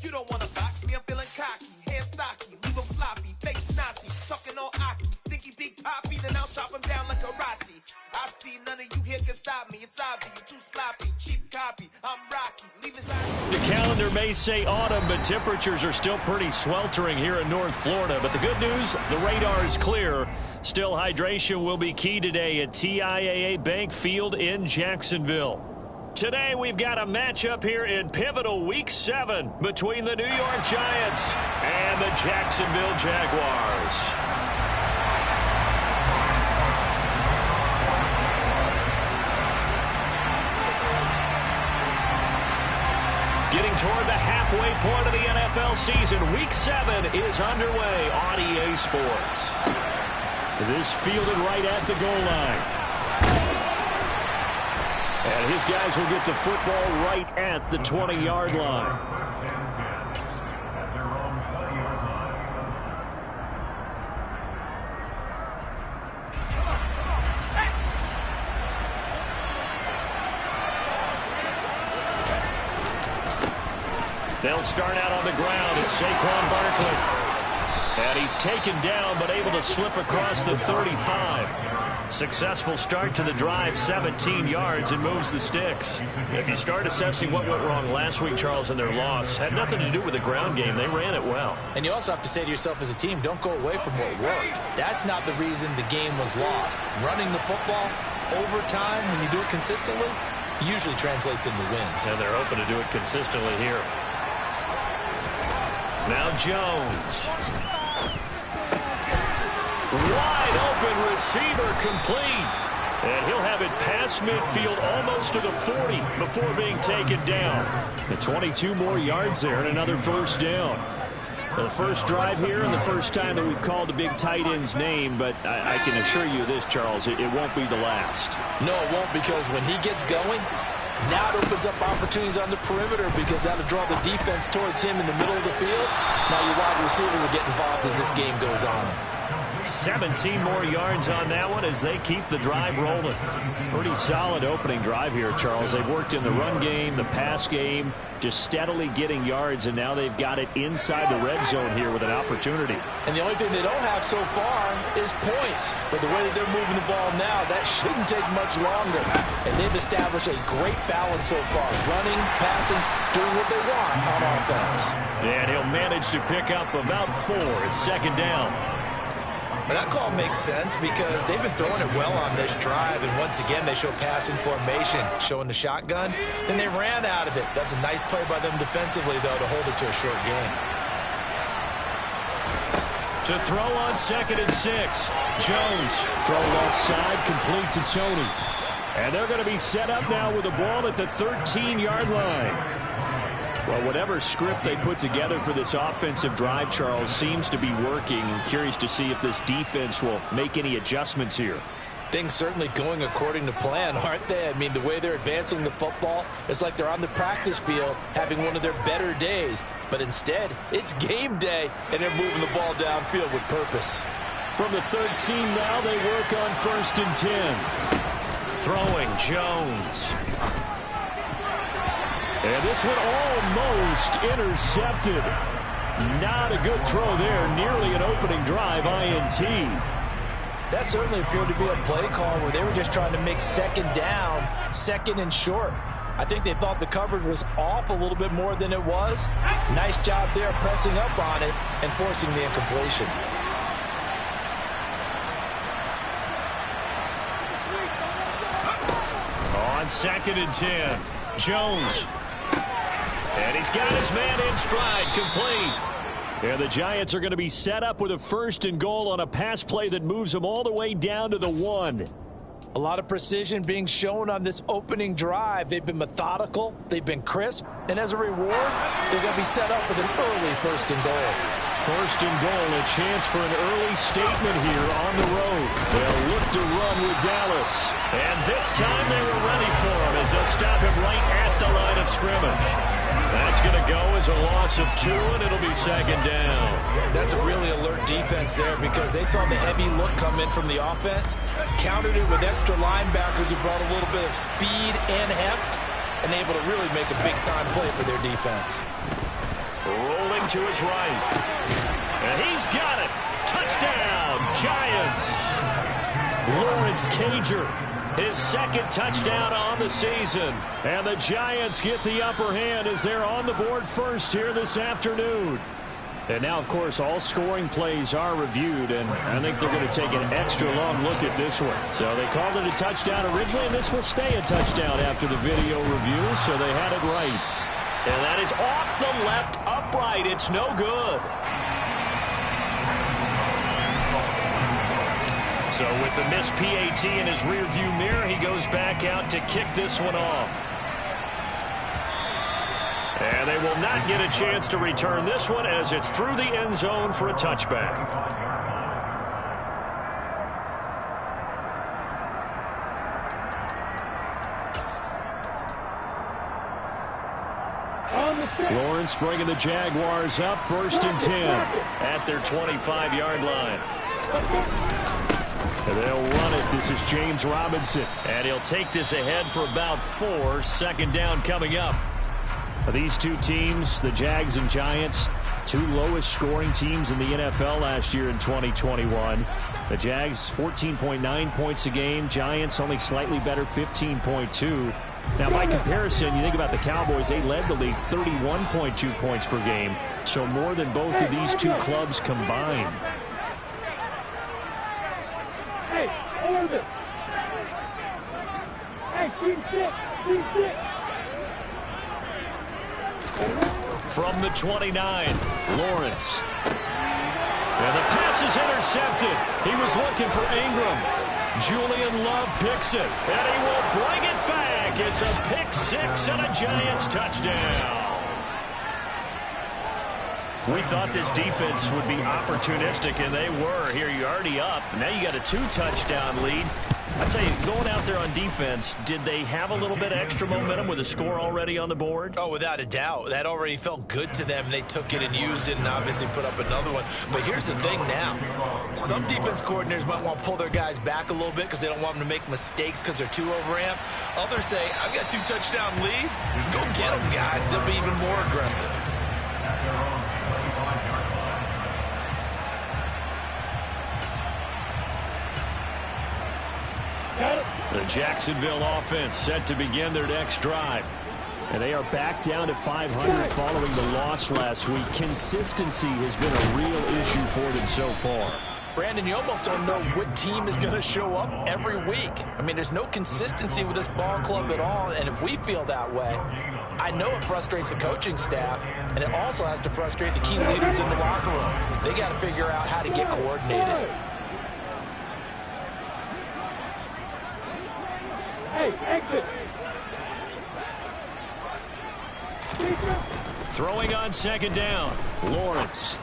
You don't wanna box me, I'm feeling cocky, hair stocky, leave him floppy, face Nazi, talking all Aki, think he big poppy, then I'll chop him down like karate. I see none of you here can stop me, it's obvious, you're too sloppy, cheap copy, I'm Rocky, leave his eyes. The calendar may say autumn, but temperatures are still pretty sweltering here in North Florida. But the good news, the radar is clear. Still, hydration will be key today at TIAA Bank Field in Jacksonville. Today, we've got a matchup here in pivotal Week 7 between the New York Giants and the Jacksonville Jaguars. Getting toward the halfway point of the NFL season, Week 7 is underway on EA Sports. This fielded right at the goal line. And his guys will get the football right at the 20-yard line. They'll start out on the ground. It's Saquon Barkley. And he's taken down, but able to slip across the 35. Successful start to the drive, 17 yards, and moves the sticks. If you start assessing what went wrong last week, Charles, in their loss, had nothing to do with the ground game. They ran it well. And you also have to say to yourself as a team, don't go away from what worked. That's not the reason the game was lost. Running the football over time, when you do it consistently, usually translates into wins. And they're open to do it consistently here. Now Jones. Wide open receiver complete. And he'll have it past midfield almost to the 40 before being taken down. The 22 more yards there and another first down. Well, the first drive here and the first time that we've called the big tight end's name, but I can assure you this, Charles, it won't be the last. No, it won't, because when he gets going, now it opens up opportunities on the perimeter, because that'll draw the defense towards him in the middle of the field. Now your wide receivers will get involved as this game goes on. 17 more yards on that one as they keep the drive rolling. Pretty solid opening drive here, Charles. They've worked in the run game, the pass game, just steadily getting yards, and now they've got it inside the red zone here with an opportunity. And the only thing they don't have so far is points. But the way that they're moving the ball now, that shouldn't take much longer. And they've established a great balance so far. Running, passing, doing what they want on offense. And he'll manage to pick up about 4 at second down. But that call makes sense because they've been throwing it well on this drive, and once again they show passing formation, showing the shotgun. Then they ran out of it. That's a nice play by them defensively, though, to hold it to a short game. To throw on 2nd and 6. Jones throw left side, complete to Tony. And they're going to be set up now with the ball at the 13-yard line. Well, whatever script they put together for this offensive drive, Charles, seems to be working. I'm curious to see if this defense will make any adjustments here. Things certainly going according to plan, aren't they? I mean, the way they're advancing the football, it's like they're on the practice field having one of their better days. But instead, it's game day, and they're moving the ball downfield with purpose. From the 13 now, they work on 1st and 10. Throwing Jones. And this one almost intercepted. Not a good throw there. Nearly an opening drive, INT. That certainly appeared to be a play call where they were just trying to make 2nd down, 2nd and short. I think they thought the coverage was off a little bit more than it was. Nice job there pressing up on it and forcing the incompletion. On 2nd and 10, Jones. And he's got his man in stride, complete. And the Giants are going to be set up with a 1st and goal on a pass play that moves them all the way down to the 1. A lot of precision being shown on this opening drive. They've been methodical, they've been crisp, and as a reward, they're going to be set up with an early 1st and goal. 1st and goal, a chance for an early statement here on the road. They'll look to run with Dallas. And this time they were ready for him as they'll stop him right at the line of scrimmage. That's going to go as a loss of 2, and it'll be 2nd down. That's a really alert defense there because they saw the heavy look come in from the offense, countered it with extra linebackers who brought a little bit of speed and heft, and able to really make a big-time play for their defense. to his right. And he's got it. Touchdown, Giants. Lawrence Cager, his second touchdown on the season. And the Giants get the upper hand as they're on the board first here this afternoon. And now, of course, all scoring plays are reviewed, and I think they're going to take an extra long look at this one. So they called it a touchdown originally, and this will stay a touchdown after the video review, so they had it right. And that is off the left upright. It's no good. So with the missed PAT in his rearview mirror, he goes back out to kick this one off. And they will not get a chance to return this one as it's through the end zone for a touchback. Lawrence bringing the Jaguars up 1st and 10 at their 25-yard line. And they'll run it. This is James Robinson. And he'll take this ahead for about 4. Second down coming up. These two teams, the Jags and Giants, two lowest scoring teams in the NFL last year in 2021. The Jags 14.9 points a game. Giants only slightly better, 15.2. Now, by comparison, you think about the Cowboys, they led the league 31.2 points per game. So more than both of these two clubs combined. Hey, hold it. Hey, keep sick. From the 29, Lawrence. And the pass is intercepted. He was looking for Ingram. Julian Love picks it, and he will bring it back. It's a pick six and a Giants touchdown. We thought this defense would be opportunistic, and they were. Here, you're already up. Now you got a 2-touchdown lead. I tell you, going out there on defense, did they have a little bit extra momentum with a score already on the board? Oh, without a doubt. That already felt good to them. They took it and used it and obviously put up another one. But here's the thing now. Some defense coordinators might want to pull their guys back a little bit because they don't want them to make mistakes because they're too overamped. Others say, I've got a 2-touchdown lead. Go get them, guys. They'll be even more aggressive. The Jacksonville offense set to begin their next drive. And they are back down to 500 following the loss last week. Consistency has been a real issue for them so far. Brandon, you almost don't know what team is going to show up every week. I mean, there's no consistency with this ball club at all, and if we feel that way, I know it frustrates the coaching staff, and it also has to frustrate the key leaders in the locker room. They got to figure out how to get coordinated. Hey, exit. Throwing on second down, Lawrence.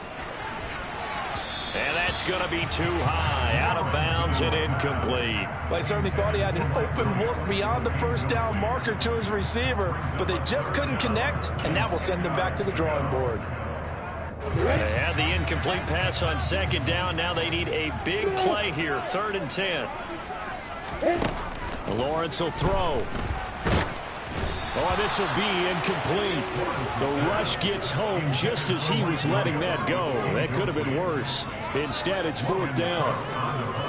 And that's going to be too high, out of bounds and incomplete. Well, I certainly thought he had an open look beyond the first down marker to his receiver, but they just couldn't connect, and that will send them back to the drawing board. They had the incomplete pass on second down. Now they need a big play here, 3rd and 10. Lawrence will throw. Oh, this will be incomplete. The rush gets home just as he was letting that go. That could have been worse. Instead, it's 4th down.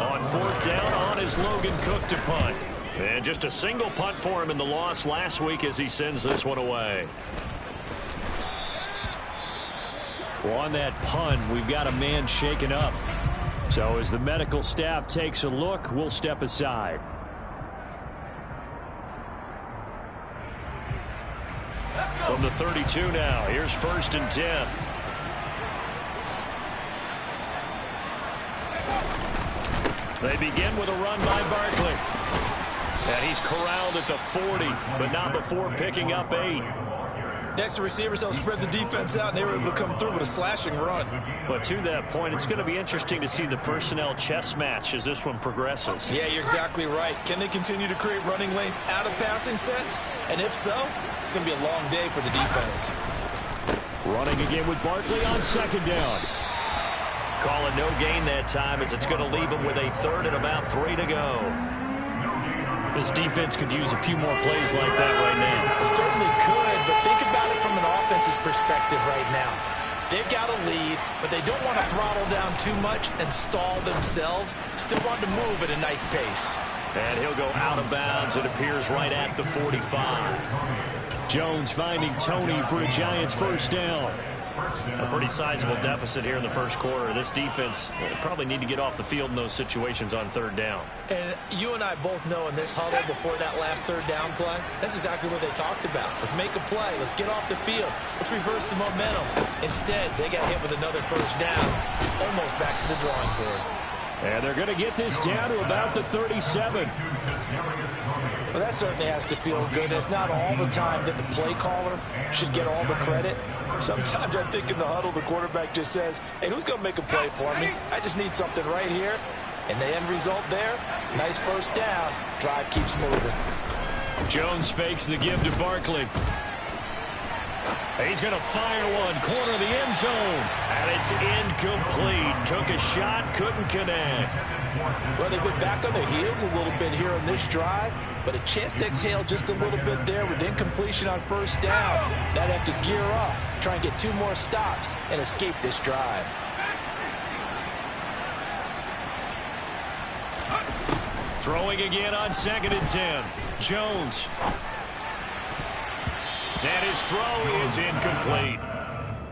On 4th down, on is Logan Cook to punt. And just a single punt for him in the loss last week as he sends this one away. Well, on that punt, we've got a man shaken up. So as the medical staff takes a look, we'll step aside. From the 32 now, here's 1st and 10. They begin with a run by Barkley. And he's corralled at the 40, but not before picking up 8. Next, the receivers help spread the defense out, and they were able to come through with a slashing run. But to that point, it's going to be interesting to see the personnel chess match as this one progresses. Yeah, you're exactly right. Can they continue to create running lanes out of passing sets? And if so, it's going to be a long day for the defense. Running again with Barkley on second down. Call it no gain that time as it's going to leave him with a 3rd and about 3 to go. This defense could use a few more plays like that right now. It certainly could, but think about it from an offense's perspective right now. They've got a lead, but they don't want to throttle down too much and stall themselves. Still want to move at a nice pace. And he'll go out of bounds. It appears right at the 45. Jones finding Tony for a Giants first down. A pretty sizable deficit here in the first quarter. This defense will probably need to get off the field in those situations on third down. And you and I both know in this huddle before that last third down play, that's exactly what they talked about. Let's make a play. Let's get off the field. Let's reverse the momentum. Instead, they got hit with another first down, almost back to the drawing board. And they're going to get this down to about the 37. Well, that certainly has to feel good. It's not all the time that the play caller should get all the credit. Sometimes I think in the huddle, the quarterback just says, hey, who's going to make a play for me? I just need something right here. And the end result there, nice first down. Drive keeps moving. Jones fakes the give to Barkley. He's going to fire one, corner of the end zone. And it's incomplete. Took a shot, couldn't connect. Well, they've been back on their heels a little bit here on this drive, but a chance to exhale just a little bit there with incompletion on first down. Now they have to gear up, try and get 2 more stops, and escape this drive. Throwing again on 2nd and 10. Jones. And his throw is incomplete.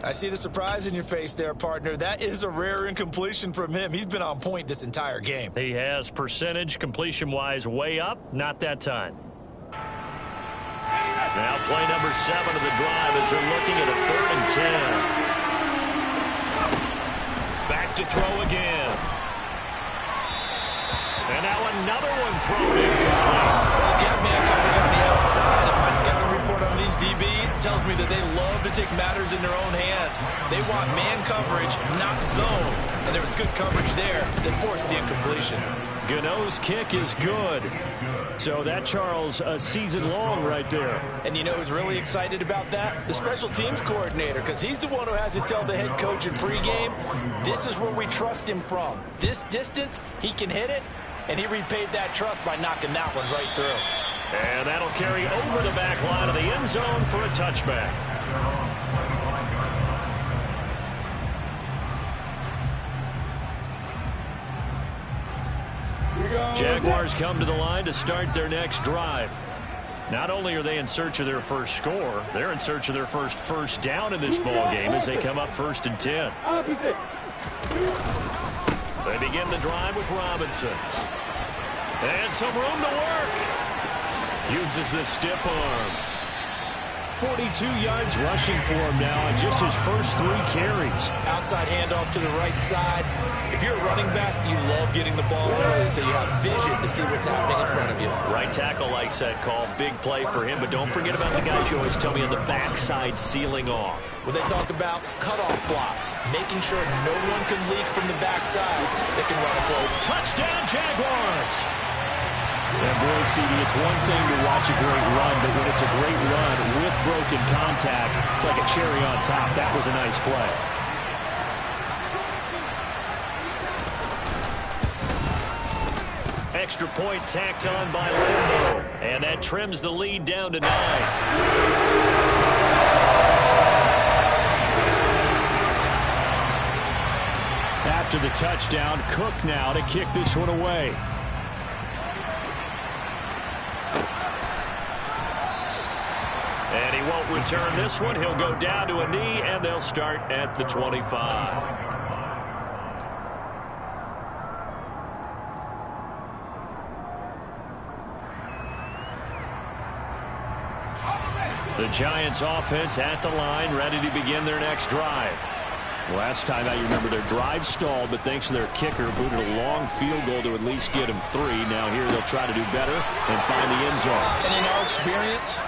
I see the surprise in your face there, partner. That is a rare incompletion from him. He's been on point this entire game. He has percentage completion-wise way up. Not that time. Now play number 7 of the drive as they're looking at a 3rd and 10. Back to throw again. And now another one thrown incomplete. Well, get man coverage on the outside. And my scouting report on these DBs tells me that they love to take matters in their own hands. They want man coverage, not zone. And there was good coverage there that forced the incompletion. Gano's kick is good. So that, Charles, a season long right there. And you know who's really excited about that? The special teams coordinator, because he's the one who has to tell the head coach in pregame, this is where we trust him from. This distance, he can hit it, and he repaid that trust by knocking that one right through. And that'll carry over the back line of the end zone for a touchback. Jaguars come to the line to start their next drive. Not only are they in search of their first score, they're in search of their first down in this ball game as they come up 1st and 10. They begin the drive with Robinson. And some room to work. Uses the stiff arm. 42 yards rushing for him now on just his first 3 carries. Outside handoff to the right side. If you're a running back, you love getting the ball early so you have vision to see what's happening in front of you. Right tackle likes that call. Big play for him, but don't forget about the guys you always tell me on the backside sealing off. When they talk about cutoff blocks, making sure no one can leak from the backside, they can run a play. Touchdown, Jaguars! And boy, CD, it's one thing to watch a great run, but when it's a great run with broken contact, it's like a cherry on top. That was a nice play. Extra point tacked on by Lambo, and that trims the lead down to 9. After the touchdown, Cook now to kick this one away. And he won't return this one. He'll go down to a knee, and they'll start at the 25. The Giants offense at the line, ready to begin their next drive. Last time out, you remember their drive stalled, but thanks to their kicker, booted a long field goal to at least get them 3. Now here they'll try to do better and find the end zone. And in our experience,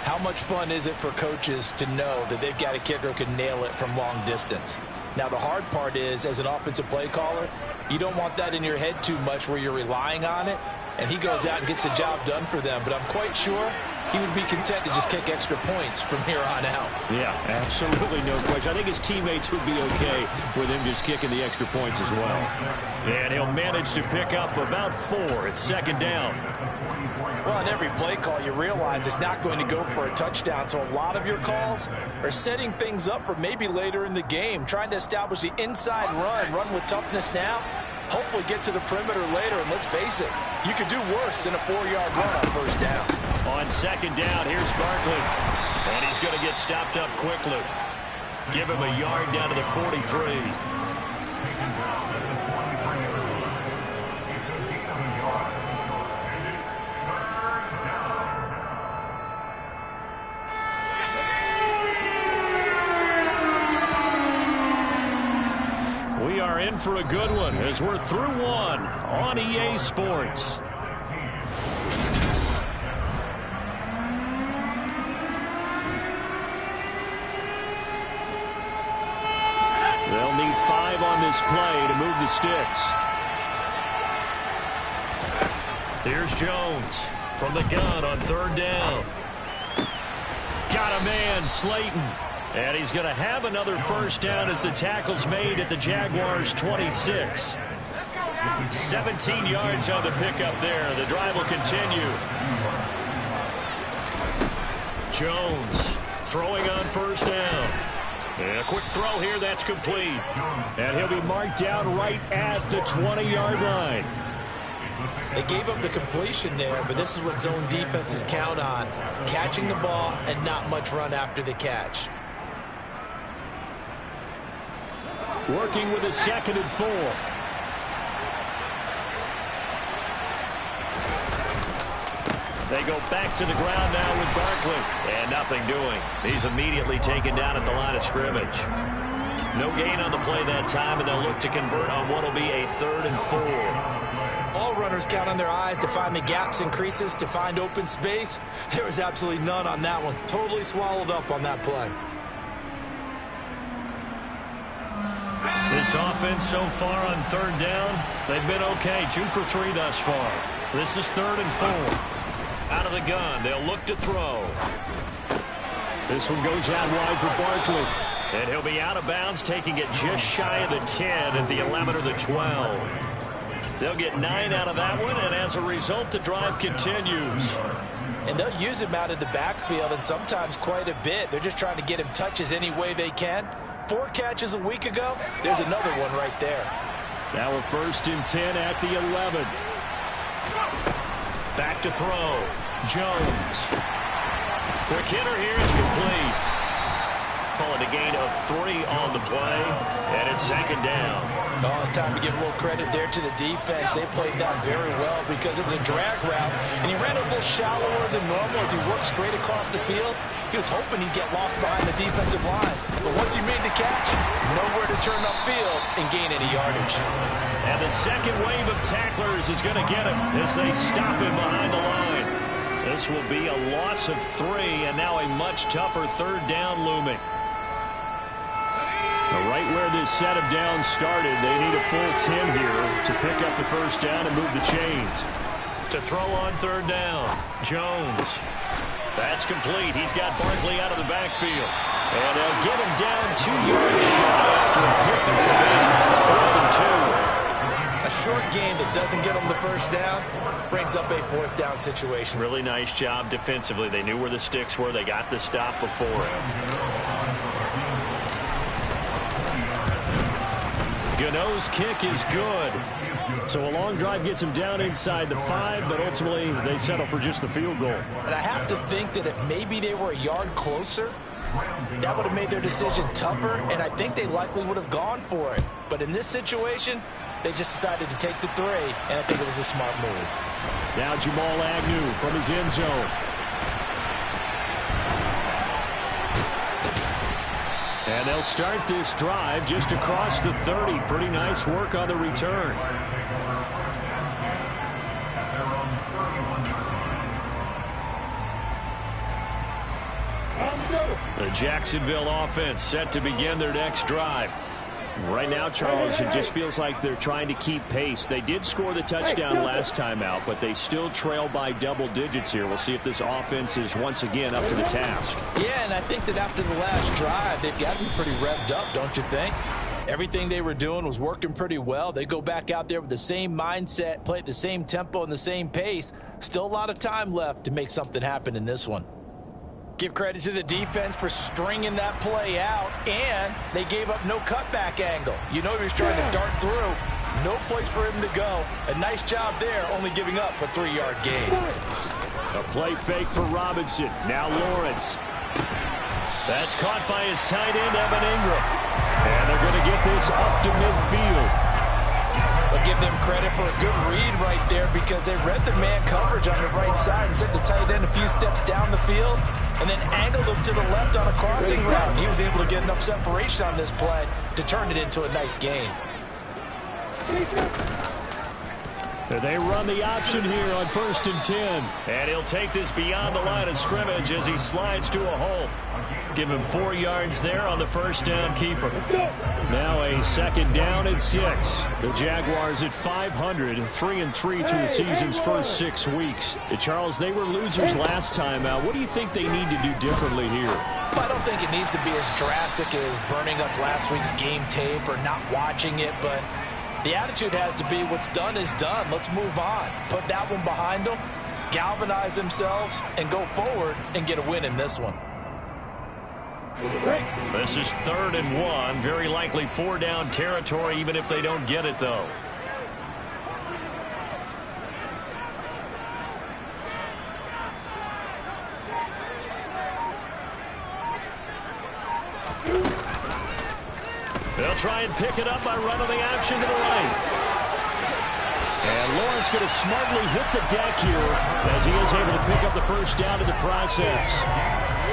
how much fun is it for coaches to know that they've got a kicker who can nail it from long distance? Now, the hard part is, as an offensive play caller, you don't want that in your head too much where you're relying on it, and he goes out and gets the job done for them. But I'm quite sure he would be content to just kick extra points from here on out. Yeah, absolutely no question. I think his teammates would be okay with him just kicking the extra points as well. And he'll manage to pick up about 4. It's 2nd down. Well, on every play call, you realize it's not going to go for a touchdown. So a lot of your calls, are setting things up for maybe later in the game, trying to establish the inside run with toughness now, hopefully get to the perimeter later, and let's face it, you could do worse than a 4-yard run on first down. On second down, here's Barkley, and he's going to get stopped up quickly. Give him a yard down to the 43. We are in for a good one as we're through one on EA Sports. They'll need 5 on this play to move the sticks. Here's Jones from the gun on third down. Got a man, Slayton. And he's going to have another first down as the tackle's made at the Jaguars' 26. 17 yards on the pickup there. The drive will continue. Jones throwing on first down. And a quick throw here, that's complete. And he'll be marked down right at the 20-yard line. They gave up the completion there, but this is what zone defenses count on. Catching the ball and not much run after the catch. Working with a 2nd and 4. They go back to the ground now with Barkley. And nothing doing. He's immediately taken down at the line of scrimmage. No gain on the play that time, and they'll look to convert on what will be a 3rd and 4. All runners count on their eyes to find the gaps and creases, to find open space. There was absolutely none on that one. Totally swallowed up on that play. This offense so far on third down, they've been okay. 2 for 3 thus far. This is 3rd and 4. Out of the gun, they'll look to throw. This one goes out wide for Barkley. And he'll be out of bounds, taking it just shy of the 10 at the 11 or the 12. They'll get 9 out of that one, and as a result, the drive continues. And they'll use him out of the backfield, and sometimes quite a bit. They're just trying to get him touches any way they can. 4 catches a week ago. There's another one right there. Now a 1st and 10 at the 11. Back to throw. Jones. Quick hitter here. It's complete. Call it a gain of 3 on the play. And it's 2nd down. Oh, it's time to give a little credit there to the defense. They played that very well because it was a drag route. And he ran a little shallower than normal as he worked straight across the field. He was hoping he'd get lost behind the defensive line. But once he made the catch, nowhere to turn upfield and gain any yardage. And the second wave of tacklers is going to get him as they stop him behind the line. This will be a loss of 3, and now a much tougher 3rd down looming. Right where this set of downs started, they need a full 10 here to pick up the first down and move the chains. To throw on 3rd down, Jones. That's complete. He's got Barkley out of the backfield. And they'll get him down 2 yards shy after a pickup of 4th and 2. A short gain that doesn't get them the first down brings up a 4th down situation. Really nice job defensively. They knew where the sticks were. They got the stop before him. Gano's kick is good. So a long drive gets him down inside the 5, but ultimately they settle for just the field goal. And I have to think that if maybe they were a yard closer, that would have made their decision tougher, and I think they likely would have gone for it. But in this situation, they just decided to take the 3, and I think it was a smart move. Now Jamal Agnew from his end zone. And they'll start this drive just across the 30. Pretty nice work on the return. The Jacksonville offense set to begin their next drive. Right now, Charles, it just feels like they're trying to keep pace. They did score the touchdown last time out, but they still trail by double digits here. We'll see if this offense is once again up to the task. Yeah, and I think that after the last drive, they've got to be pretty revved up, don't you think? Everything they were doing was working pretty well. They go back out there with the same mindset, play at the same tempo and the same pace. Still a lot of time left to make something happen in this one. Give credit to the defense for stringing that play out, and they gave up no cutback angle. You know he was trying to dart through. No place for him to go. A nice job there, only giving up a 3-yard gain. A play fake for Robinson. Now Lawrence. That's caught by his tight end, Evan Ingram. And they're going to get this up to midfield. I'll give them credit for a good read right there because they read the man coverage on the right side and sent the tight end a few steps down the field and then angled him to the left on a crossing route. He was able to get enough separation on this play to turn it into a nice gain. They run the option here on 1st and 10. And he'll take this beyond the line of scrimmage as he slides to a hole. Give him 4 yards there on the first down keeper. Now a 2nd down and 6. The Jaguars at 500, 3-3 through the season's first 6 weeks. Charles, they were losers last time out. What do you think they need to do differently here? I don't think it needs to be as drastic as burning up last week's game tape or not watching it, but the attitude has to be what's done is done. Let's move on. Put that one behind them, galvanize themselves, and go forward and get a win in this one. This is 3rd and 1. Very likely 4-down territory, even if they don't get it, though. They'll try and pick it up by running the option to the right. And Lawrence going to smartly hit the deck here as he is able to pick up the first down in the process.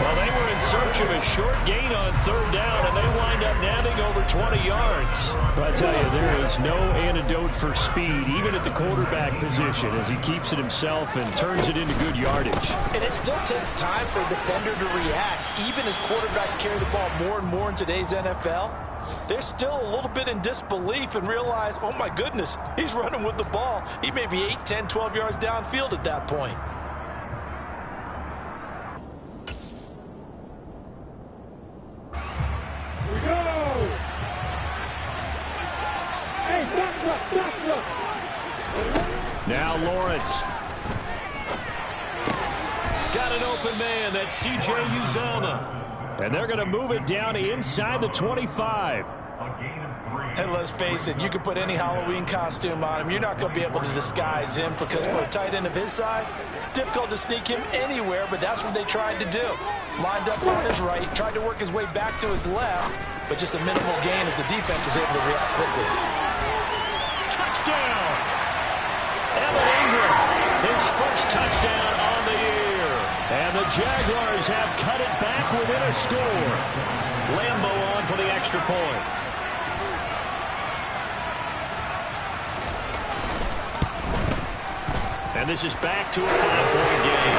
Well, they were in search of a short gain on 3rd down, and they wind up nabbing over 20 yards. But I tell you, there is no antidote for speed, even at the quarterback position, as he keeps it himself and turns it into good yardage. And it still takes time for a defender to react. Even as quarterbacks carry the ball more and more in today's NFL, they're still a little bit in disbelief and realize, oh my goodness, he's running with the ball. He may be 8, 10, 12 yards downfield at that point. Now Lawrence. Got an open man. That's C.J. Uzomah. And they're going to move it down inside the 25. And let's face it, you can put any Halloween costume on him. You're not going to be able to disguise him because for a tight end of his size, difficult to sneak him anywhere, but that's what they tried to do. Lined up on his right, tried to work his way back to his left, but just a minimal gain as the defense was able to react quickly. Touchdown! Evan Ingram, his first touchdown on the year. And the Jaguars have cut it back within a score. Lambo on for the extra point. And this is back to a 5-point game.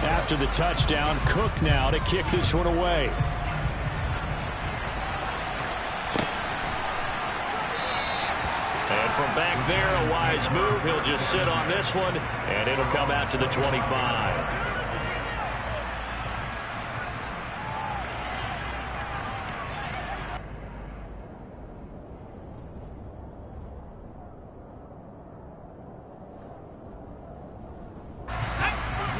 After the touchdown, Cook now to kick this one away. And from back there, a wise move. He'll just sit on this one, and it'll come out to the 25.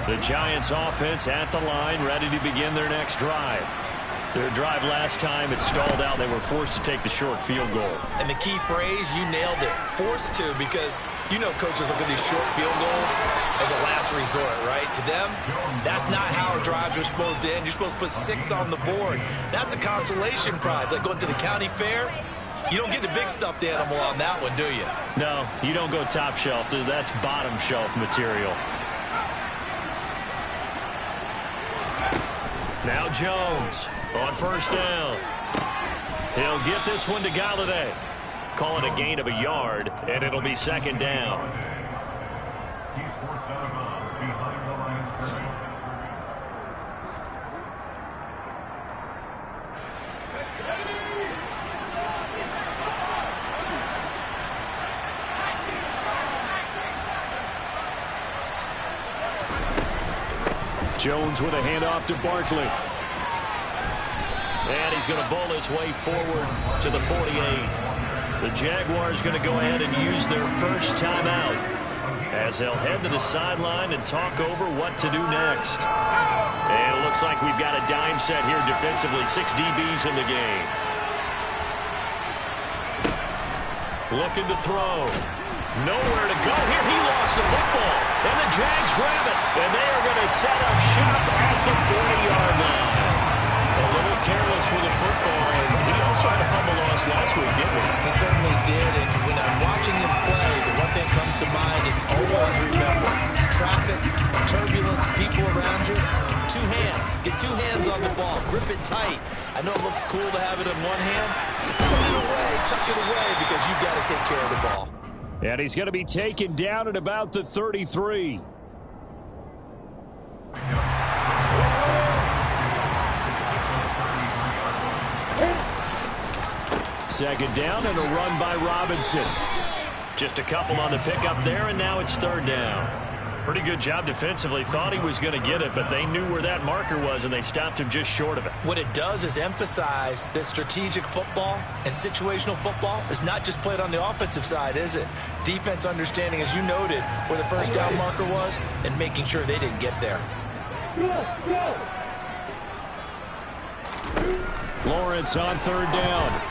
The Giants offense at the line, ready to begin their next drive. Their drive last time, it stalled out. They were forced to take the short field goal. And the key phrase, you nailed it, forced to, because you know coaches look at these short field goals as a last resort, right? To them, that's not how drives are supposed to end. You're supposed to put 6 on the board. That's a consolation prize, like going to the county fair. You don't get the big stuffed animal on that one, do you? No, you don't go top shelf. That's bottom shelf material. Now Jones on first down. He'll get this one to Galladay. Call it a gain of a yard, and it'll be 2nd down. Jones with a handoff to Barkley. And he's going to bowl his way forward to the 48. The Jaguars going to go ahead and use their first timeout as they'll head to the sideline and talk over what to do next. And it looks like we've got a dime set here defensively. 6 DBs in the game. Looking to throw. Nowhere to go here. He lost the football. And the Jags grab it. And they are going to set up shop at the 40-yard line. A little careless with the football. And he also had a fumble loss last week, didn't he? He certainly did. And when I'm watching him play, the one thing that comes to mind is always remember traffic, turbulence, people around you. 2 hands. Get 2 hands on the ball. Grip it tight. I know it looks cool to have it in one hand. Put it away. Tuck it away because you've got to take care of the ball. And he's going to be taken down at about the 33. Second down and a run by Robinson. Just a couple on the pickup there, and now it's 3rd down. Pretty good job defensively. Thought he was going to get it, but they knew where that marker was, and they stopped him just short of it. What it does is emphasize that strategic football and situational football is not just played on the offensive side, is it? Defense understanding, as you noted, where the first down marker was and making sure they didn't get there. Lawrence on 3rd down.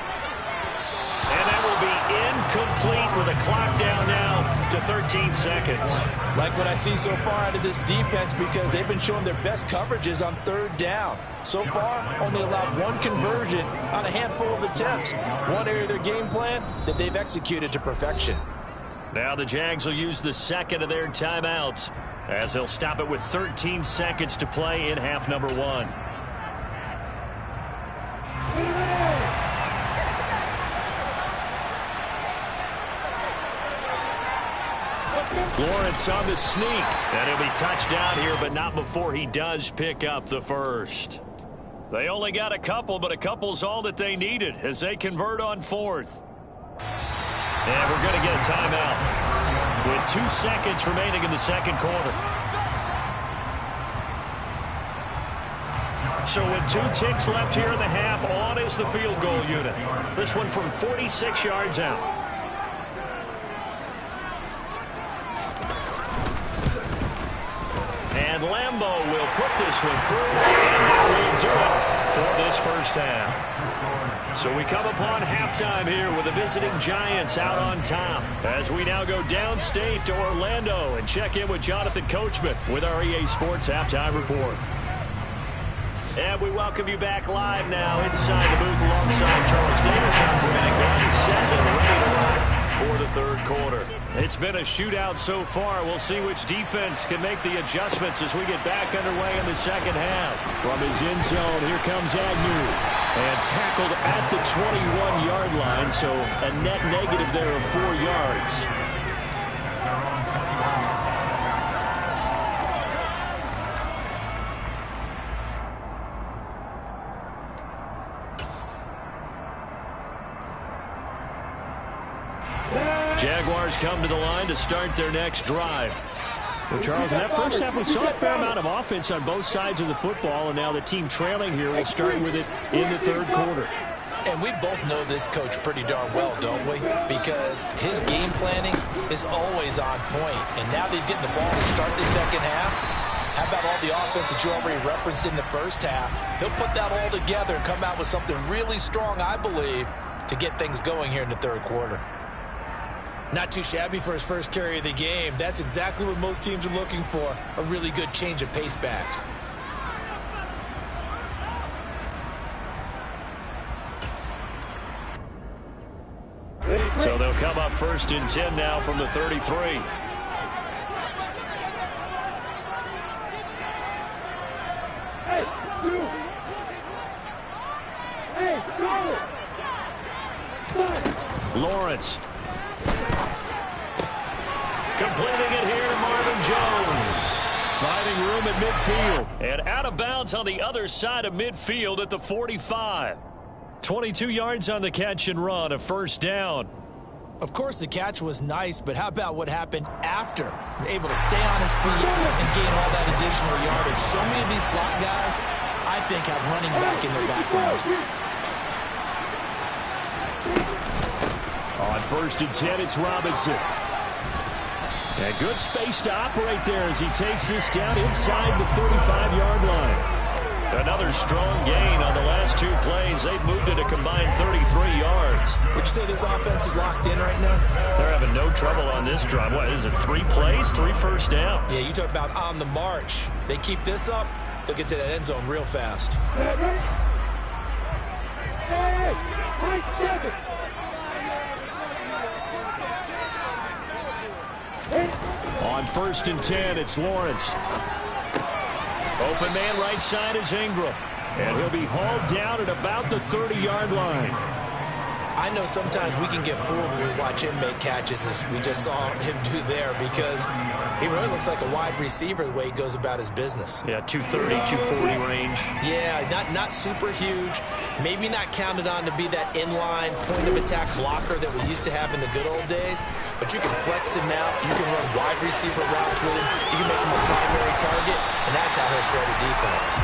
And that will be incomplete with a clock down now to 13 seconds. Like what I see so far out of this defense because they've been showing their best coverages on 3rd down. So far, only allowed 1 conversion on a handful of attempts. One area of their game plan that they've executed to perfection. Now the Jags will use the second of their timeouts as they'll stop it with 13 seconds to play in half number 1. Lawrence on the sneak. And he'll be touched down here, but not before he does pick up the first. They only got a couple, but a couple's all that they needed as they convert on 4th. And we're going to get a timeout with 2 seconds remaining in the second quarter. So with 2 ticks left here in the half, on is the field goal unit. This one from 46 yards out. And Lambeau will put this one through, and that will do it for this first half. So we come upon halftime here with the visiting Giants out on top as we now go downstate to Orlando and check in with Jonathan Coachman with our EA Sports Halftime Report. And we welcome you back live now inside the booth alongside Charles Davis. I'm Greg Gunn, set and ready to rock for the 3rd quarter. It's been a shootout so far. We'll see which defense can make the adjustments as we get back underway in the second half. From his end zone, here comes Agnew. And tackled at the 21-yard line, so a net negative there of 4 yards. Jaguars come to the line to start their next drive. Well, Charles, in that first half, we saw a fair amount of offense on both sides of the football, and now the team trailing here will start with it in the 3rd quarter. And we both know this coach pretty darn well, don't we? Because his game planning is always on point. And now that he's getting the ball to start the second half, how about all the offense that you already referenced in the first half? He'll put that all together and come out with something really strong, I believe, to get things going here in the 3rd quarter. Not too shabby for his first carry of the game. That's exactly what most teams are looking for, a really good change of pace back. So they'll come up 1st and 10 now from the 33. Lawrence. Completing it here to Marvin Jones. Finding room at midfield. And out of bounds on the other side of midfield at the 45. 22 yards on the catch and run, a first down. Of course, the catch was nice, but how about what happened after? Able to stay on his feet and gain all that additional yardage. So many of these slot guys, I think, have running back in their background. On 1st and 10, it's Robinson. And good space to operate there as he takes this down inside the 35-yard line. Another strong gain on the last 2 plays. They've moved it a combined 33 yards. Would you say this offense is locked in right now? They're having no trouble on this drive. What is it, 3 plays, 3 first downs? Yeah, you talk about on the march. They keep this up, they'll get to that end zone real fast. On 1st and 10, it's Lawrence. Open man right side is Ingram. And he'll be hauled down at about the 30-yard line. I know sometimes we can get fooled when we watch him make catches, as we just saw him do there, because he really looks like a wide receiver the way he goes about his business. Yeah, 230, 240 range. Yeah, not super huge. Maybe not counted on to be that inline point-of-attack blocker that we used to have in the good old days, but you can flex him out. You can run wide receiver routes with him. You can make him a primary target, and that's how he'll shred a defense.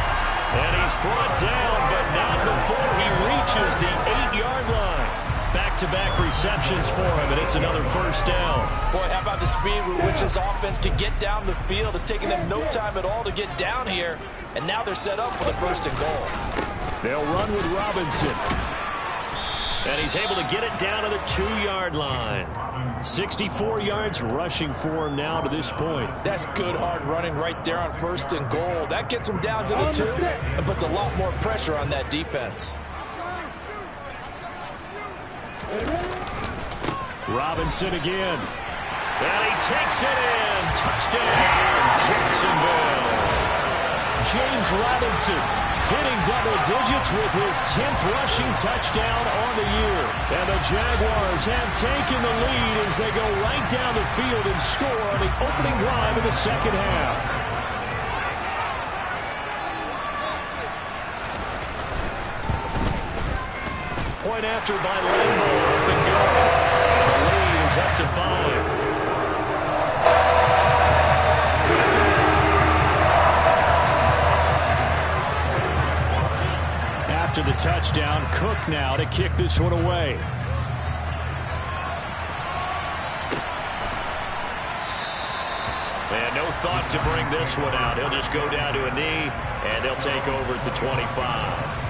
And he's brought down, but not before he reaches the 8-yard line. Back-to-back receptions for him, and it's another first down. Boy, how about the speed with which this offense can get down the field? It's taken them no time at all to get down here, and now they're set up for the 1st and goal. They'll run with Robinson. And he's able to get it down to the 2-yard line. 64 yards rushing for him now to this point. That's good hard running right there on 1st and goal. That gets him down to the 2 and puts a lot more pressure on that defense. Robinson again. And he takes it in. Touchdown, Jacksonville. James Robinson hitting double digits with his 10th rushing touchdown on the year. And the Jaguars have taken the lead as they go right down the field and score on the opening drive of the second half. Point after by Lambo. Up and go. The lead is up to 5. After the touchdown, Cook now to kick this one away. And no thought to bring this one out. He'll just go down to a knee, and they'll take over at the 25.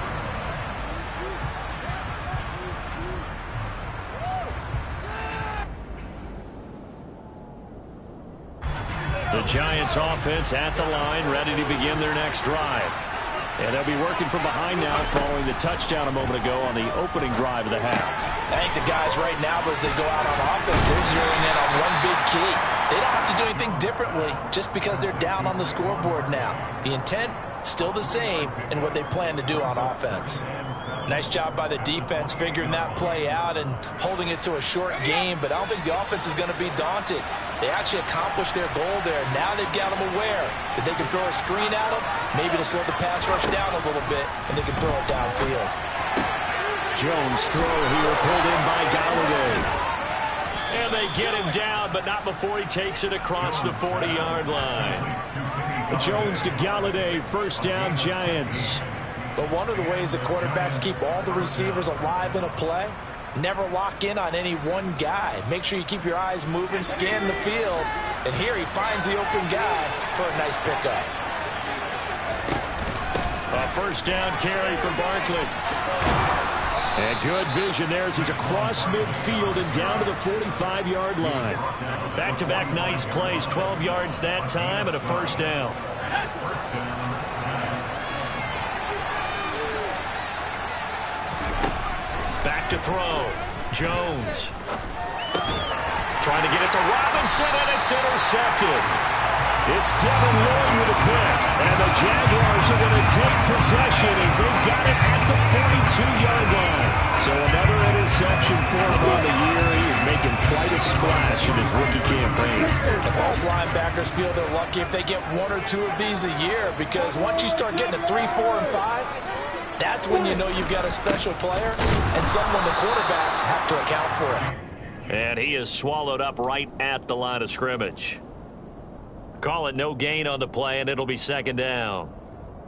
The Giants offense at the line, ready to begin their next drive. And they'll be working from behind now following the touchdown a moment ago on the opening drive of the half. I think the guys right now, as they go out on offense, they're zeroing in on one big key. They don't have to do anything differently just because they're down on the scoreboard now. The intent, still the same in what they plan to do on offense. Nice job by the defense figuring that play out and holding it to a short game, but I don't think the offense is going to be daunted. They actually accomplished their goal there. Now they've got them aware that they can throw a screen at them, maybe to slow the pass rush down a little bit, and they can throw it downfield. Jones throw here pulled in by Galladay. And they get him down, but not before he takes it across the 40-yard line. Jones to Galladay, first down Giants. But one of the ways that quarterbacks keep all the receivers alive in a play, never lock in on any one guy. Make sure you keep your eyes moving, scan the field. And here he finds the open guy for a nice pickup. A first down carry from Barkley. And good vision there as he's across midfield and down to the 45-yard line. Back-to-back nice plays, 12 yards that time and a first down. Back to throw. Jones. Trying to get it to Robinson, and it's intercepted. It's Devin Lloyd with a pick. And the Jaguars are going to take possession as they've got it at the 42-yard line. So another interception for him on the year. He is making quite a splash in his rookie campaign. Most linebackers feel they're lucky if they get 1 or 2 of these a year, because once you start getting to 3, 4, and 5, that's when you know you've got a special player and someone the quarterbacks have to account for. And he is swallowed up right at the line of scrimmage. Call it no gain on the play, and it'll be second down.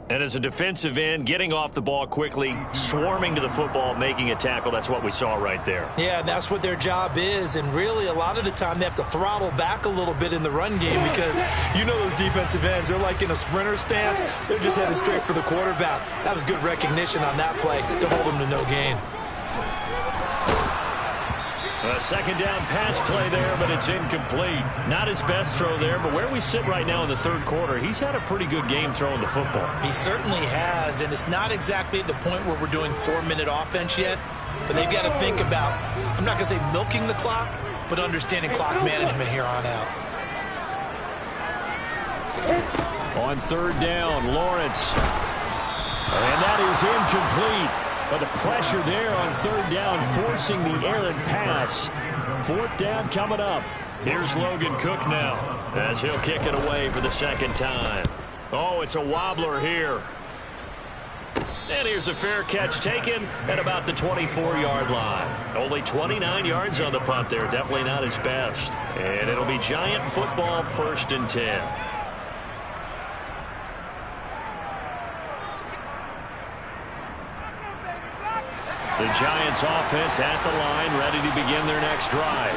And as a defensive end, getting off the ball quickly, swarming to the football, making a tackle, that's what we saw right there. Yeah, that's what their job is, and really a lot of the time they have to throttle back a little bit in the run game because you know those defensive ends, they're like in a sprinter stance. They're just headed straight for the quarterback. That was good recognition on that play to hold them to no gain. A second down pass play there, but it's incomplete. Not his best throw there, but where we sit right now in the third quarter, he's had a pretty good game throwing the football. He certainly has, and it's not exactly at the point where we're doing 4-minute offense yet, but they've got to think about, I'm not going to say milking the clock, but understanding clock management here on out. On third down, Lawrence. And that is incomplete. But the pressure there on third down, forcing the errant pass. Fourth down coming up. Here's Logan Cook now, as he'll kick it away for the second time. Oh, it's a wobbler here. And here's a fair catch taken at about the 24-yard line. Only 29 yards on the punt there. Definitely not his best. And it'll be Giant football, 1st and 10. The Giants offense at the line, ready to begin their next drive.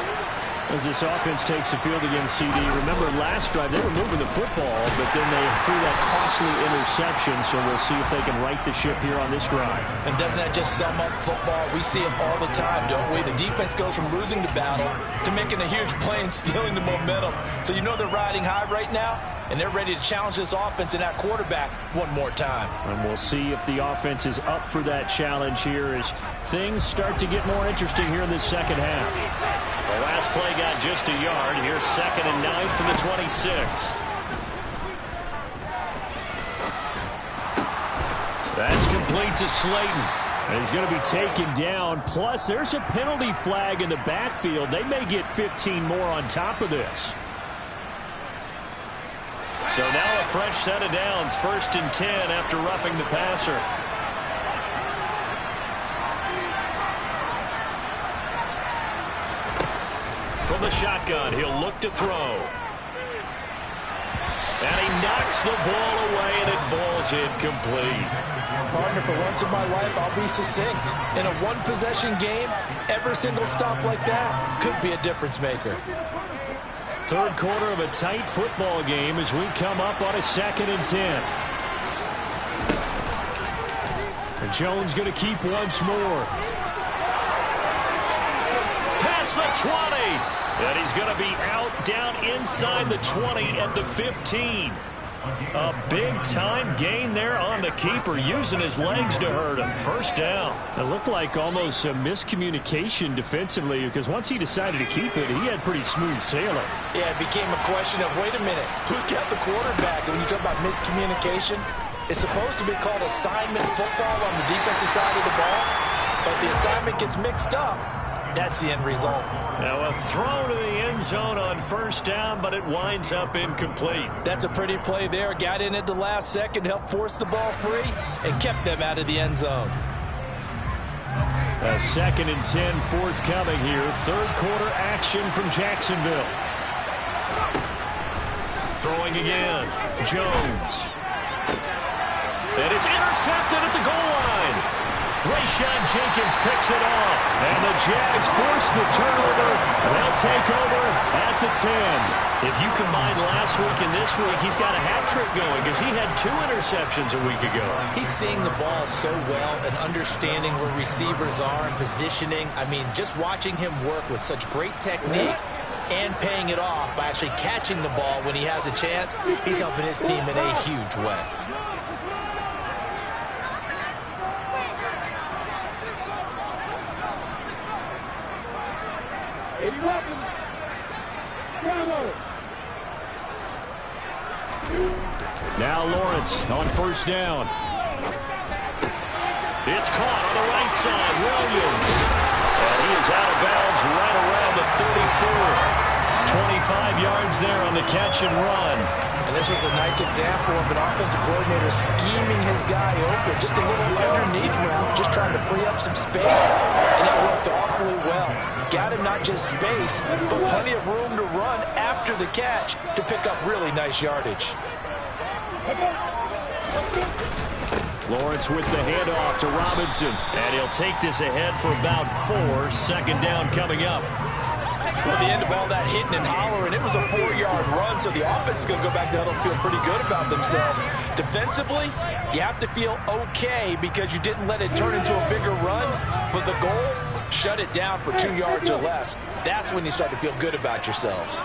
As this offense takes the field against CD, remember last drive they were moving the football, but then they threw that costly interception, so we'll see if they can right the ship here on this drive. And doesn't that just sum up football? We see it all the time, don't we? The defense goes from losing the battle to making a huge play and stealing the momentum. So you know they're riding high right now, and they're ready to challenge this offense and that quarterback one more time. And we'll see if the offense is up for that challenge here as things start to get more interesting here in this second half. The last play got just a yard. Here's 2nd and 9 from the 26. That's complete to Slayton. And he's going to be taken down. Plus, there's a penalty flag in the backfield. They may get 15 more on top of this. So now a fresh set of downs, 1st and 10 after roughing the passer. From the shotgun, he'll look to throw. And he knocks the ball away, and it falls incomplete. Partner, for once in my life, I'll be succinct. In a one-possession game, every single stop like that could be a difference maker. Third quarter of a tight football game as we come up on a 2nd and 10. And Jones going to keep once more. Past the 20. And he's going to be out down inside the 20 at the 15. A big-time gain there on the keeper, using his legs to hurt him. First down. It looked like almost a miscommunication defensively because once he decided to keep it, he had pretty smooth sailing. Yeah, it became a question of, wait a minute, who's got the quarterback? And when you talk about miscommunication, it's supposed to be called assignment football on the defensive side of the ball, but the assignment gets mixed up. That's the end result. Now a throw to the end zone on first down, but it winds up incomplete. That's a pretty play there. Got in at the last second, helped force the ball free, and kept them out of the end zone. A 2nd and 10 forthcoming here. Third quarter action from Jacksonville. Throwing again. Jones. And it's intercepted at the goal line. Rayshon Jenkins picks it off. And the Jags force the turnover. They'll take over at the 10. If you combine last week and this week, he's got a hat trick going because he had 2 interceptions a week ago. He's seeing the ball so well and understanding where receivers are and positioning. I mean, just watching him work with such great technique and paying it off by actually catching the ball when he has a chance, he's helping his team in a huge way. Now Lawrence on first down. It's caught on the right side. Williams. And he is out of bounds right around the 34. 25 yards there on the catch and run. And this was a nice example of an offensive coordinator scheming his guy open. Just a little underneath route, just trying to free up some space, and it worked awfully well. Got him not just space, but plenty of room to run after the catch to pick up really nice yardage. Lawrence with the handoff to Robinson. And he'll take this ahead for about 4. Second down coming up. Well, at the end of all that hitting and hollering, it was a 4-yard run, so the offense is going to go back to huddle and feel pretty good about themselves. Defensively, you have to feel okay because you didn't let it turn into a bigger run, but the goal, shut it down for 2 yards or less. That's when you start to feel good about yourselves.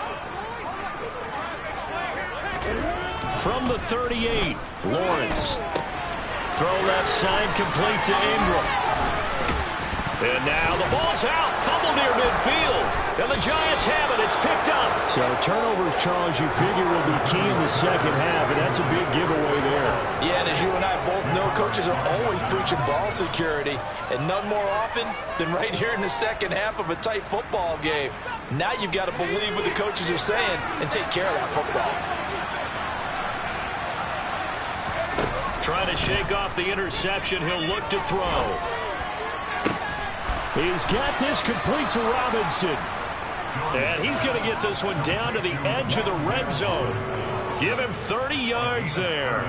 From the 38, Lawrence. Throw left side, complete to Ingram. And now the ball's out. Fumble near midfield. And the Giants have it. It's picked up. So turnovers, Charles, you figure will be key in the second half, and that's a big giveaway there. Yeah, and as you and I both know, coaches are always preaching ball security, and none more often than right here in the second half of a tight football game. Now you've got to believe what the coaches are saying and take care of that football. Trying to shake off the interception. He'll look to throw. He's got this complete to Robinson. And he's going to get this one down to the edge of the red zone. Give him 30 yards there.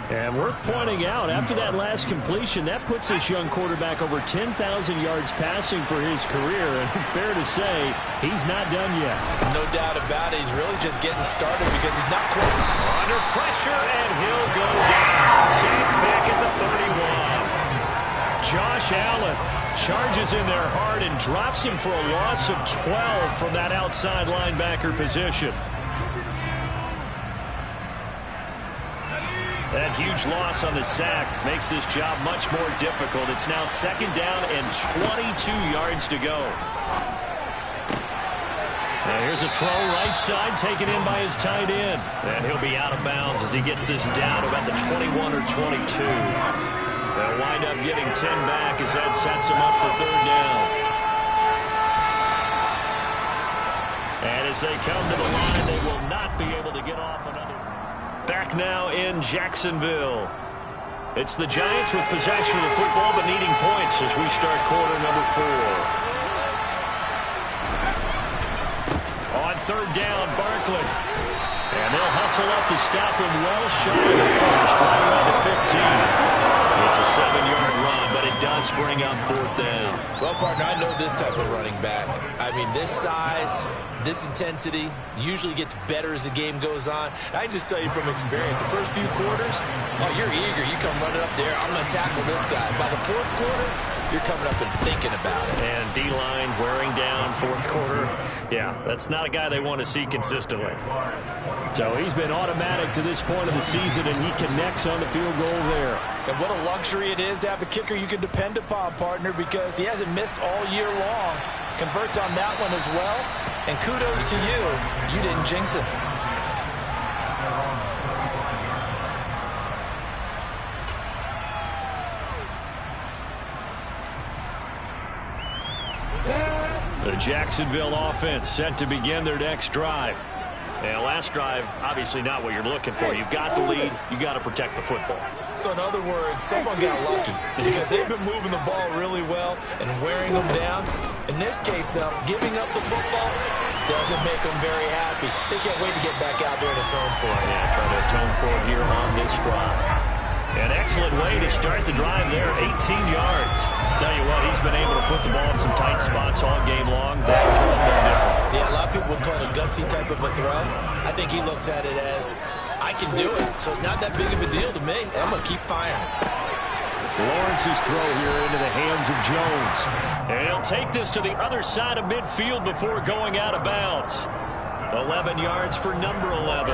And worth pointing out, after that last completion, that puts this young quarterback over 10,000 yards passing for his career. And fair to say, he's not done yet. No doubt about it. He's really just getting started because he's not quite under pressure, and he'll go down. Sacked back at the 31. Josh Allen charges in there hard and drops him for a loss of 12 from that outside linebacker position. That huge loss on the sack makes this job much more difficult. It's now second down and 22 yards to go. Now here's a throw right side taken in by his tight end. And he'll be out of bounds as he gets this down about the 21 or 22. They'll wind up getting 10 back as that sets him up for third down. And as they come to the line, they will not be able to get off another. Back now in Jacksonville. It's the Giants with possession of the football but needing points as we start quarter number 4. On third down, Barkley. And they'll hustle up to stop him well shy of the finish, right around the 15. It's a 7-yard run, but it does bring up fourth down. Well, partner, I know this type of running back. I mean, this size, this intensity usually gets better as the game goes on. And I can just tell you from experience, the first few quarters, oh, you're eager. You come running up there, I'm going to tackle this guy. By the fourth quarter, you're coming up and thinking about it. And D-line wearing down fourth quarter. Yeah, that's not a guy they want to see consistently. So he's been automatic to this point of the season, and he connects on the field goal there. And what a luxury it is to have a kicker you can depend upon, partner, because he hasn't missed all year long. Converts on that one as well. And kudos to you. You didn't jinx it. The Jacksonville offense set to begin their next drive. And last drive, obviously not what you're looking for. You've got the lead. You've got to protect the football. So in other words, someone got lucky because they've been moving the ball really well and wearing them down. In this case, though, giving up the football doesn't make them very happy. They can't wait to get back out there and atone for it. Yeah, trying to atone for it here on this drive. An excellent way to start the drive there, 18 yards. Tell you what, he's been able to put the ball in some tight spots all game long. That throw, no different. Yeah, a lot of people would call it a gutsy type of a throw. I think he looks at it as, I can do it, so it's not that big of a deal to me. I'm going to keep firing. Lawrence's throw here into the hands of Jones. And he'll take this to the other side of midfield before going out of bounds. 11 yards for number 11.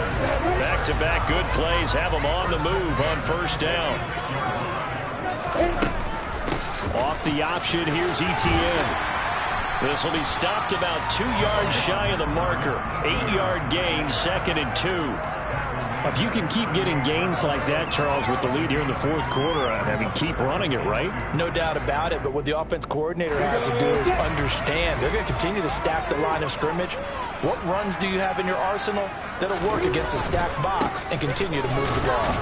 Back-to-back good plays have him on the move on first down. Off the option, here's Etienne. This will be stopped about 2 yards shy of the marker. 8-yard gain, 2nd and 2. If you can keep getting gains like that, Charles, with the lead here in the fourth quarter, I mean, keep running it, right? No doubt about it, but what the offense coordinator has to do is understand. They're going to continue to stack the line of scrimmage. What runs do you have in your arsenal that'll work against a stacked box and continue to move the ball?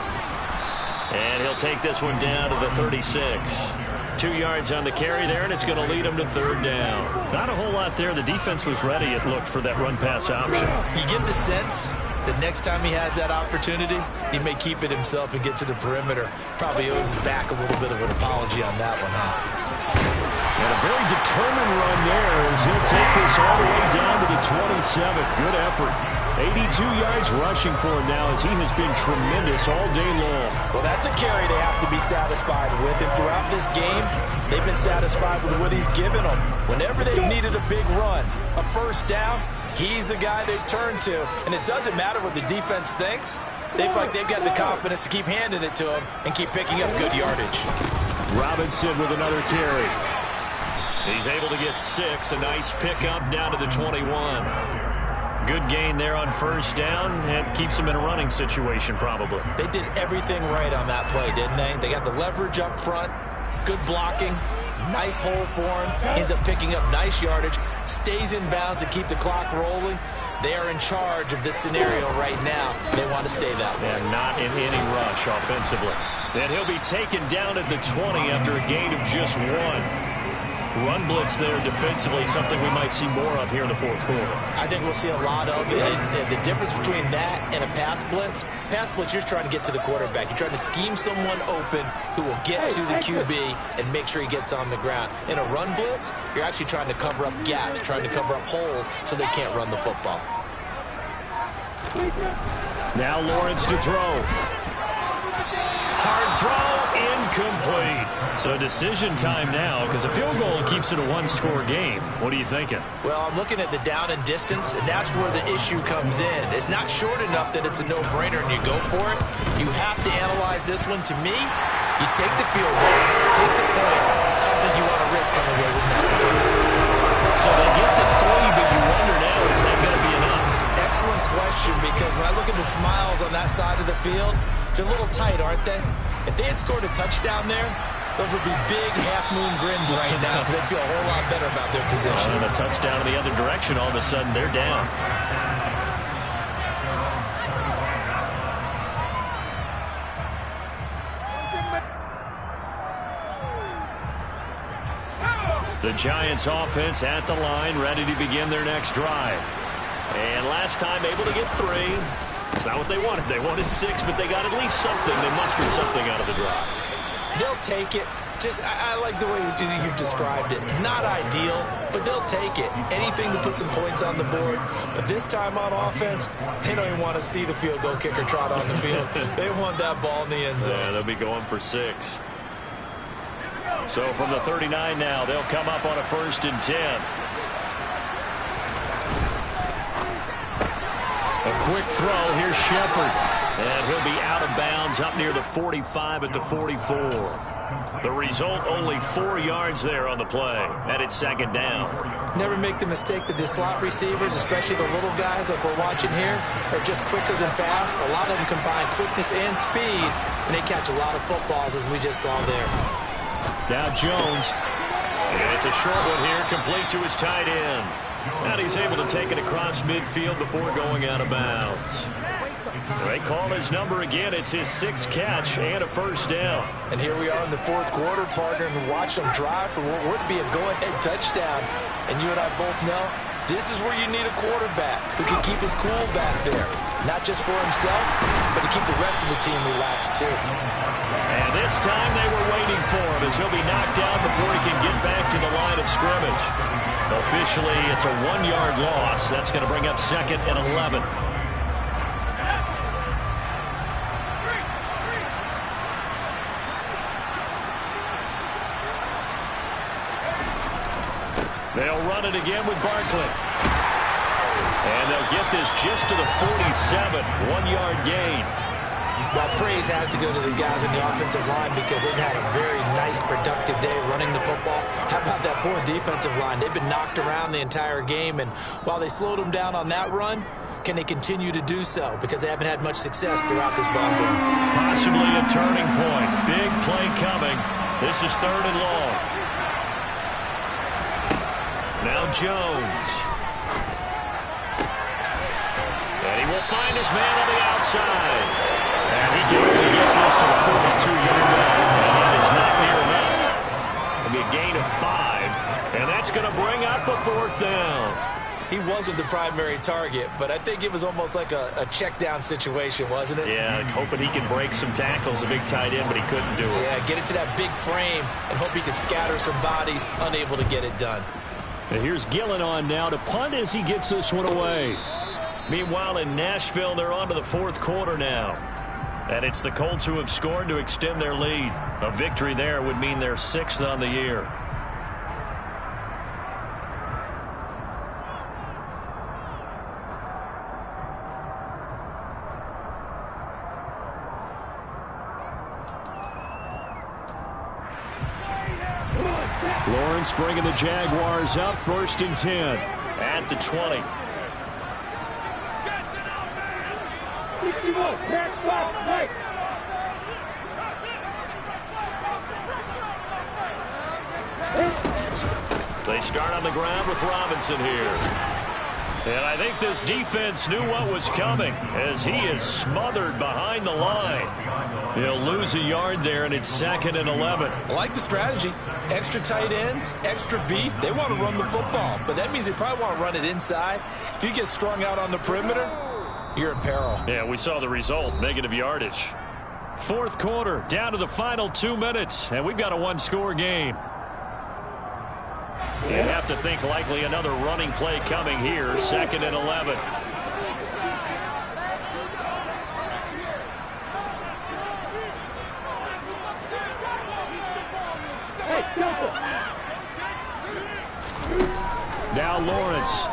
And he'll take this one down to the 36. 2 yards on the carry there, and it's going to lead him to third down. Not a whole lot there. The defense was ready, it looked, for that run-pass option. You get the sense that next time he has that opportunity, he may keep it himself and get to the perimeter. Probably owes his back a little bit of an apology on that one, huh? And a very determined run there as he'll take this all the way down to the 27. Good effort. 82 yards rushing for him now as he has been tremendous all day long. Well, that's a carry they have to be satisfied with. And throughout this game, they've been satisfied with what he's given them. Whenever they've needed a big run, a first down, he's the guy they've turned to. And it doesn't matter what the defense thinks. They feel like they've got the confidence to keep handing it to him and keep picking up good yardage. Robinson with another carry. He's able to get 6. A nice pickup down to the 21. Good gain there on first down, and keeps him in a running situation probably. They did everything right on that play, didn't they? They got the leverage up front, good blocking, nice hole for him, ends up picking up nice yardage, stays in bounds to keep the clock rolling. They are in charge of this scenario right now. They want to stay that way. And not in any rush offensively. And he'll be taken down at the 20 after a gain of just 1. Run blitz there defensively, something we might see more of here in the fourth quarter. I think we'll see a lot of it. And the difference between that and a pass blitz, you're trying to get to the quarterback. You're trying to scheme someone open who will get to the QB and make sure he gets on the ground. In a run blitz, you're actually trying to cover up gaps, trying to cover up holes so they can't run the football. Now Lawrence to throw. Hard throw, incomplete. So decision time now, because a field goal keeps it a one-score game. What are you thinking? Well, I'm looking at the down and distance, and that's where the issue comes in. It's not short enough that it's a no-brainer and you go for it. You have to analyze this one. To me, you take the field goal, take the points. I don't think you want to risk coming away with nothing. So they get the 3, but you wonder now, is that going to be enough? Excellent question, because when I look at the smiles on that side of the field, they're a little tight, aren't they? If they had scored a touchdown there, those would be big half-moon grins right now because they'd feel a whole lot better about their position. And a touchdown in the other direction, all of a sudden they're down. The Giants offense at the line, ready to begin their next drive. And last time able to get 3. It's not what they wanted. They wanted 6, but they got at least something. They mustered something out of the drive. They'll take it. I like the way you've described it. Not ideal, but they'll take it. Anything to put some points on the board. But this time on offense, they don't even want to see the field goal kicker trot on the field. They want that ball in the end zone. Yeah, they'll be going for 6. So from the 39 now, they'll come up on a 1st and 10. A quick throw. Here's Shepard. And he'll be out of bounds up near the 45 at the 44. The result, only 4 yards there on the play. And it's 2nd down. Never make the mistake that the slot receivers, especially the little guys like we're watching here, are just quicker than fast. A lot of them combine quickness and speed, and they catch a lot of footballs, as we just saw there. Now Jones. And it's a short one here, complete to his tight end. And he's able to take it across midfield before going out of bounds. They call his number again. It's his 6th catch and a 1st down. And here we are in the 4th quarter, partner, and watch them drive for what would be a go-ahead touchdown. And you and I both know this is where you need a quarterback who can keep his cool back there. Not just for himself, but to keep the rest of the team relaxed, too. And this time they were waiting for him as he'll be knocked down before he can get back to the line of scrimmage. Officially, it's a 1-yard loss. That's going to bring up 2nd and 11. They'll run it again with Barkley. And they'll get this just to the 47. 1-yard gain. Well, praise has to go to the guys in the offensive line because they've had a very nice, productive day running the football. How about that poor defensive line? They've been knocked around the entire game, and while they slowed them down on that run, can they continue to do so? Because they haven't had much success throughout this ball game. Possibly a turning point. Big play coming. This is 3rd and long. Now Jones. And he will find his man on the outside. And he can only get this to the 42-yard line. And that is not near enough. It'll be a gain of 5. And that's going to bring up a 4th down. He wasn't the primary target, but I think it was almost like a check-down situation, wasn't it? Yeah, hoping he can break some tackles, a big tight end, but he couldn't do it. Yeah, get it to that big frame and hope he can scatter some bodies, unable to get it done. And here's Gillen on now to punt as he gets this one away. Meanwhile, in Nashville, they're on to the 4th quarter now. And it's the Colts who have scored to extend their lead. A victory there would mean they're 6th on the year. Lawrence bringing the Jaguars up, 1st and 10. At the 20. They start on the ground with Robinson here. And I think this defense knew what was coming as he is smothered behind the line. He'll lose a yard there, and it's 2nd and 11. I like the strategy. Extra tight ends, extra beef. They want to run the football, but that means they probably want to run it inside. If you get strung out on the perimeter, you're in peril. Yeah, we saw the result, negative yardage. 4th quarter, down to the final 2 minutes, and we've got a 1-score game. You have to think likely another running play coming here, 2nd and 11. Now Lawrence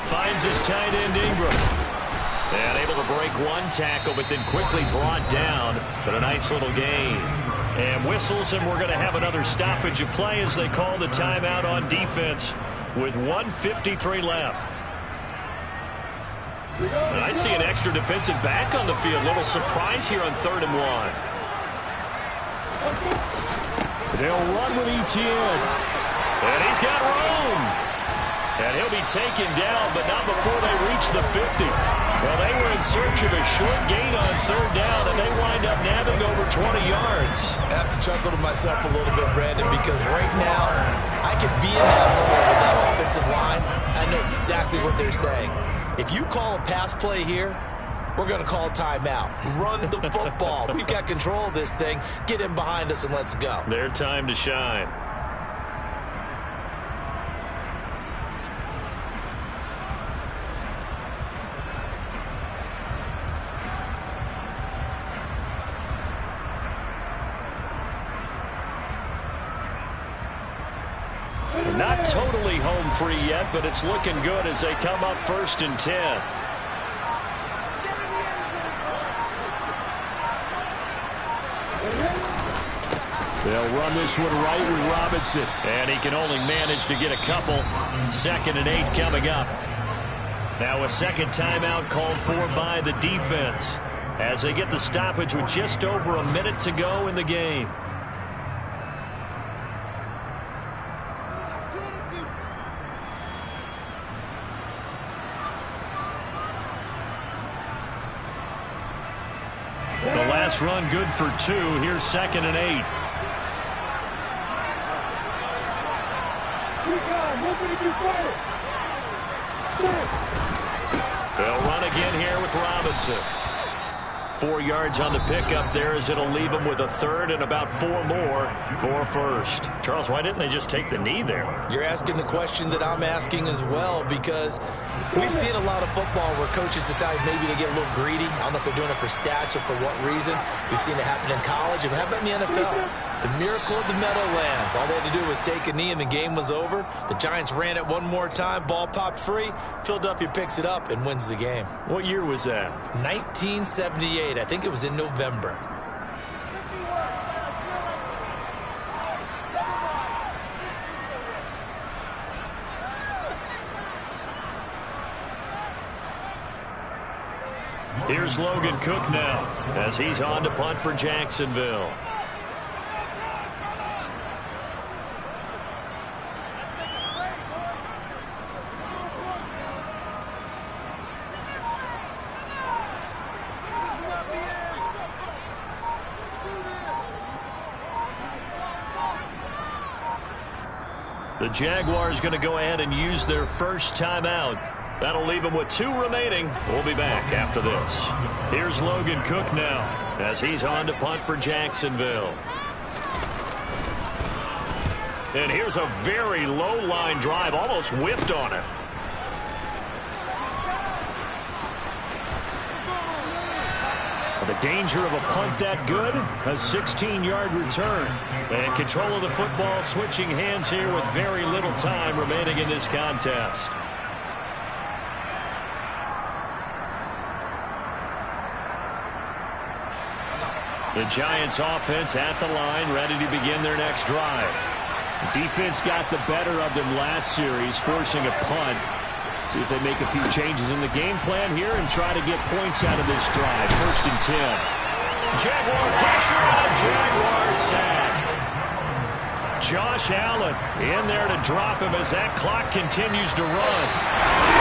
Finds his tight end Ingram. And able to break one tackle, but then quickly brought down. But a nice little gain. And whistles, and we're going to have another stoppage of play as they call the timeout on defense with 1:53 left. And I see an extra defensive back on the field. Little surprise here on 3rd and 1. They'll run with Etienne. And he's got room. And he'll be taken down, but not before they reach the 50. Well, they were in search of a short gain on 3rd down, and they wind up nabbing over 20 yards. I have to chuckle to myself a little bit, Brandon, because right now I could be in that hole with that offensive line. I know exactly what they're saying. If you call a pass play here, we're going to call timeout. Run the football. We've got control of this thing. Get in behind us and let's go. Their time to shine. Not totally home free yet, but it's looking good as they come up 1st and 10. They'll run this one right with Robinson. And he can only manage to get a couple. 2nd and 8 coming up. Now a second timeout called for by the defense as they get the stoppage with just over a minute to go in the game. The last run good for 2. Here's 2nd and 8. They'll run again here with Robinson. 4 yards on the pickup there as it'll leave them with a 3rd and about 4 more for a 1st. Charles, why didn't they just take the knee there? You're asking the question that I'm asking as well, because we've seen a lot of football where coaches decide maybe to get a little greedy. I don't know if they're doing it for stats or for what reason. We've seen it happen in college. And how about in the NFL? The miracle of the Meadowlands. All they had to do was take a knee and the game was over. The Giants ran it one more time. Ball popped free. Philadelphia picks it up and wins the game. What year was that? 1978. I think it was in November. Here's Logan Cook now as he's on to punt for Jacksonville. The Jaguars going to go ahead and use their first timeout. That'll leave them with 2 remaining. We'll be back after this. Here's Logan Cook now as he's on to punt for Jacksonville. And here's a very low line drive, almost whipped on it. The danger of a punt that good, a 16-yard return. And control of the football switching hands here with very little time remaining in this contest. The Giants offense at the line, ready to begin their next drive. Defense got the better of them last series, forcing a punt. See if they make a few changes in the game plan here and try to get points out of this drive. 1st and 10. Jaguar pressure and a Jaguar sack. Josh Allen in there to drop him as that clock continues to run.